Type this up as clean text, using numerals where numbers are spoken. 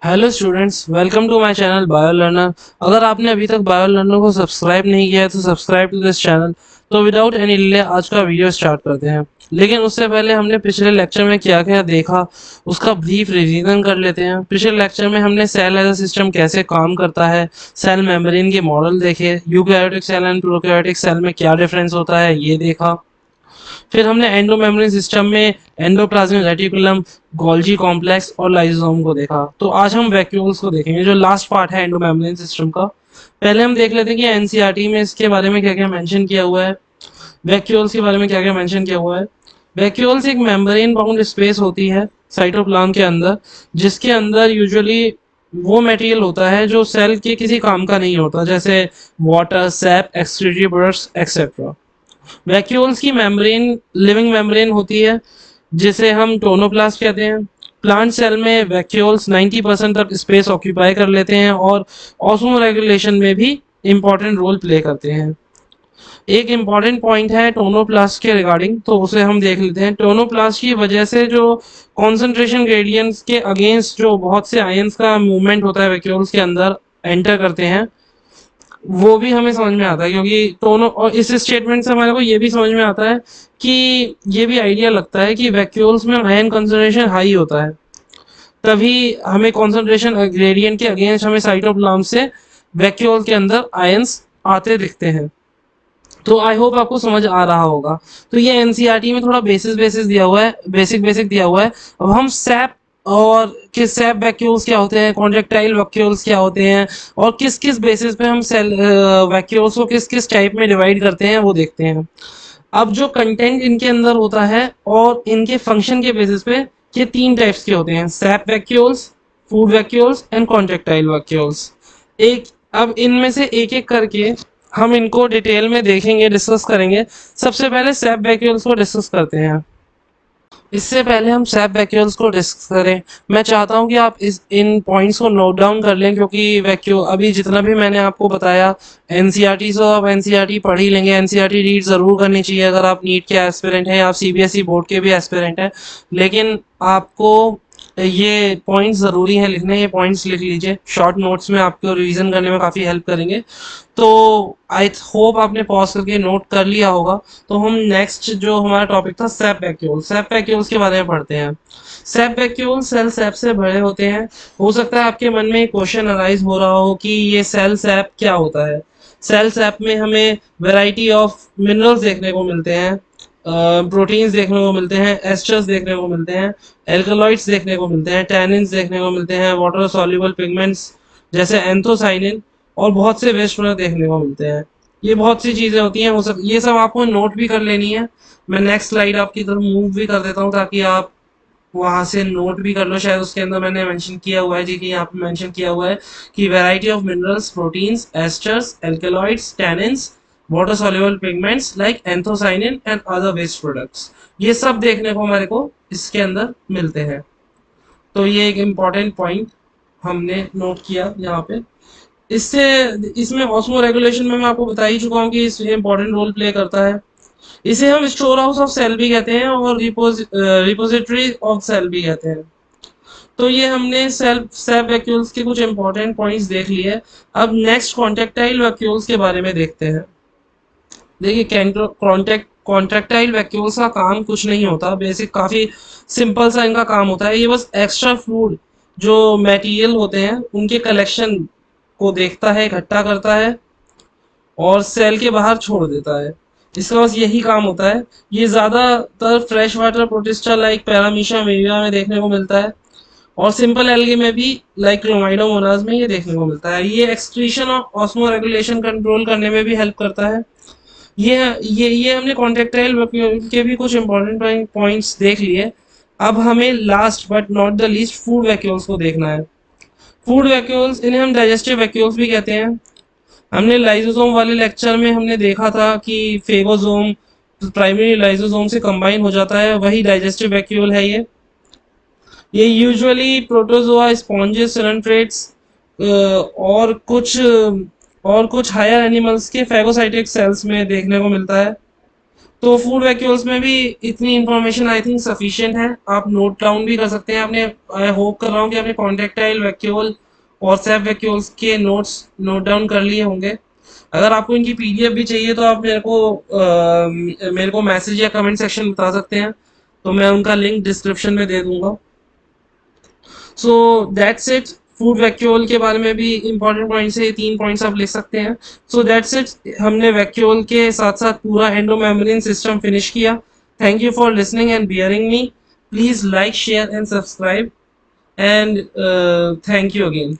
Hello students, welcome to my channel bio learner. अगर आपने अभी तक बायो लर्नर को सब्सक्राइब नहीं किया है तो सब्सक्राइब टू दिस चैनल। तो विदाउट एनी डिले आज का वीडियो स्टार्ट करते हैं। लेकिन उससे पहले हमने पिछले लेक्चर में क्या क्या देखा उसका ब्रीफ रिवीजन कर लेते हैं। पिछले लेक्चर में हमने सेल एज अ सिस्टम कैसे काम करता है, सेल मेम्ब्रेन के मॉडल देखे, eukaryotic cell and prokaryotic cell में क्या डिफरेंस होता है ये देखा। फिर हमने एंडो मेम्ब्रेन सिस्टम में एंडोप्लाज्मिक रेटिकुलम, गोल्जी कॉम्प्लेक्स और लाइसोसोम को देखा। तो आज हम वैक्यूल्स को देखेंगे, जो लास्ट पार्ट है एंडो मेम्ब्रेन सिस्टम का। पहले हम देख लेते हैं कि एनसीईआरटी में इसके बारे में क्या क्या मेंशन किया हुआ है, वैक्यूल्स के बारे में क्या क्या मेंशन किया हुआ है। वैक्यूल्स एक मेम्ब्रेन बाउंड स्पेस होती है साइटोप्लाज्म के अंदर, जिसके अंदर यूजुअली वो मटेरियल होता है जो सेल के किसी काम का नहीं होता, जैसे water, SAP, excretory products etcetera. Vacuoles की मेम्ब्रेन लिविंग मेम्ब्रेन होती है, जिसे हम टोनोप्लास्ट कहते हैं। प्लांट सेल में वैक्यूल्स 90% तक स्पेस ऑक्यूपाई कर लेते हैं और ऑस्मो रेगुलेशन में भी इंपॉर्टेंट रोल प्ले करते हैं। एक इम्पॉर्टेंट पॉइंट है टोनोप्लास्ट के रिगार्डिंग, तो उसे हम देख लेते हैं। टोनोप्लास्ट की वजह से जो कॉन्सेंट्रेशन ग्रेडियंट्स के अगेंस्ट जो बहुत से आयंस का मूवमेंट होता है वैक्यूल्स के अंदर एंटर करते हैं, वो भी हमें समझ में आता है। क्योंकि दोनों, और इस स्टेटमेंट से हमारे को ये भी समझ में आता है कि ये भी आइडिया लगता है कि वैक्यूल्स में आयन कंसंट्रेशन हाई होता है, तभी हमें कंसंट्रेशन ग्रेडियंट के अगेंस्ट हमें साइटोप्लाज्म से वैक्यूल के अंदर आयंस आते दिखते हैं। तो आई होप आपको समझ आ रहा होगा। तो ये एनसीईआरटी में थोड़ा बेसिस दिया हुआ है, बेसिक दिया हुआ है। अब हम सैप और किस सैप वैक्यूल्स क्या होते हैं, कॉन्ट्रेक्टाइल वैक्यूल्स क्या होते हैं, और किस किस बेसिस पे हम सेल वैक्यूल्स को किस किस टाइप में डिवाइड करते हैं वो देखते हैं। अब जो कंटेंट इनके अंदर होता है और इनके फंक्शन के बेसिस पे ये तीन टाइप्स के होते हैं: SAP vacuoles, food vacuoles and contractile vacuoles. एक अब इनमें से एक एक करके हम इनको डिटेल में देखेंगे, डिस्कस करेंगे। सबसे पहले सैप वैक्यूल्स को डिस्कस करते हैं। इससे पहले हम सैप वैक्यूल्स को डिस्कस करें, मैं चाहता हूं कि आप इस इन पॉइंट्स को नोट डाउन कर लें, क्योंकि वैक्यूल अभी जितना भी मैंने आपको बताया एनसीईआरटी से आप एनसीईआरटी पढ़ ही लेंगे। एनसीईआरटी रीड ज़रूर करनी चाहिए अगर आप नीट के एस्पिरेंट हैं या आप सीबीएसई बोर्ड के भी एस्पिरेंट हैं। लेकिन आपको ये पॉइंट्स ज़रूरी हैं लिखने, ये पॉइंट्स लिख लीजिए, शॉर्ट नोट्स में आपको रिवीजन करने में काफ़ी हेल्प करेंगे। तो आई होप आपने पॉज करके नोट कर लिया होगा। तो हम नेक्स्ट जो हमारा टॉपिक था सैप वैक्यूल, सैप वैक्यूल्स के बारे में पढ़ते हैं। सैप वैक्यूल सेल सैप से भरे होते हैं। हो सकता है आपके मन में एक क्वेश्चन अराइज हो रहा हो कि ये सेल सैप क्या होता है। सेल सैप में हमें वैरायटी ऑफ मिनरल्स देखने को मिलते हैं, प्रोटीन्स देखने को मिलते हैं, एस्टर्स देखने को मिलते हैं, एल्कलॉइड्स देखने को मिलते हैं, टैनिन्स देखने को मिलते हैं, वाटर सॉल्युबल पिगमेंट्स जैसे एंथोसाइनिन, और बहुत से वेस्ट प्रोडक्ट देखने को मिलते हैं। ये बहुत सी चीज़ें होती हैं, वो सब ये सब आपको नोट भी कर लेनी है। मैं नेक्स्ट स्लाइड आपकी तरफ मूव भी कर देता हूँ ताकि आप वहाँ से नोट भी कर लो। शायद उसके अंदर मैंने मेंशन किया हुआ है जी, कि यहाँ पे मेंशन किया हुआ है कि variety of minerals, proteins, esters, alkaloids, tannins, water soluble pigments like anthocyanin and other waste products, ये सब देखने को हमारे को इसके अंदर मिलते हैं। तो ये एक इम्पॉर्टेंट पॉइंट हमने नोट किया यहाँ पे। इससे इसमें ऑस्मो रेगुलेशन में मैं आपको बता ही चुका हूँ कि इसमें इम्पोर्टेंट रोल प्ले करता है। इसे हम स्टोर हाउस ऑफ सेल भी कहते हैं और रिपोजिटरी ऑफ सेल भी कहते हैं। तो ये हमने सेल सैप वैक्यूल्स के कुछ इंपॉर्टेंट पॉइंट्स देख लिए। अब नेक्स्ट कॉन्ट्रेक्टाइल वैक्यूल्स के बारे में देखते हैं। देखिए, कॉन्ट्रेक्टाइल वैक्यूल्स का काम कुछ नहीं होता, बेसिक काफ़ी सिंपल सा इनका काम होता है। ये बस एक्स्ट्रा फ्लूइड जो मटेरियल होते हैं उनके कलेक्शन को देखता है, इकट्ठा करता है और सेल के बाहर छोड़ देता है। इसका बस यही काम होता है। ये ज़्यादातर fresh water protista like पैरामीशिया media में देखने को मिलता है, और सिंपल एल्गे में भी लाइक क्लोमाइडोमोनास में ये देखने को मिलता है। ये एक्सक्रीशन और ऑस्मो रेगुलेशन कंट्रोल करने में भी हेल्प करता है। ये हमने कॉन्ट्रेक्टाइल के भी कुछ इंपॉर्टेंट पॉइंट्स देख लिए। अब हमें last but not the least food vacuoles को देखना है। फूड वैक्यूल्स, इन्हें हम डाइजेस्टिव वैक्यूल्स भी कहते हैं। हमने लाइसोसोम वाले लेक्चर में हमने देखा था कि फेगोसोम प्राइमरी लाइसोसोम से कंबाइन हो जाता है, वही डाइजेस्टिव वैक्यूल है ये यूजुअली प्रोटोजोआ, स्पॉन्जेस, सिलेंट्रेट्स और कुछ हायर एनिमल्स के फेगोसाइटिक सेल्स में देखने को मिलता है। तो फूड वैक्यूल्स में भी इतनी इंफॉर्मेशन आई थिंक सफिशिएंट है, आप नोट डाउन भी कर सकते हैं। आपने, आई होप कर रहा हूँ कि आपने कॉन्टेक्टाइल वैक्यूल और सैप वैक्यूल्स के नोट्स नोट डाउन कर लिए होंगे। अगर आपको इनकी पीडीएफ भी चाहिए तो आप मेरे को मैसेज या कमेंट सेक्शन बता सकते हैं, तो मैं उनका लिंक डिस्क्रिप्शन में दे दूंगा। So that's it. Food vacuole के बारे में भी इंपॉर्टेंट पॉइंट्स है, 3 पॉइंट्स आप लिख सकते हैं। सो दैट्स इट, हमने वैक्यूल के साथ साथ पूरा एंडोमेम्ब्रेन सिस्टम फिनिश किया। Thank you for listening and bearing me. Please like share and subscribe and thank you again.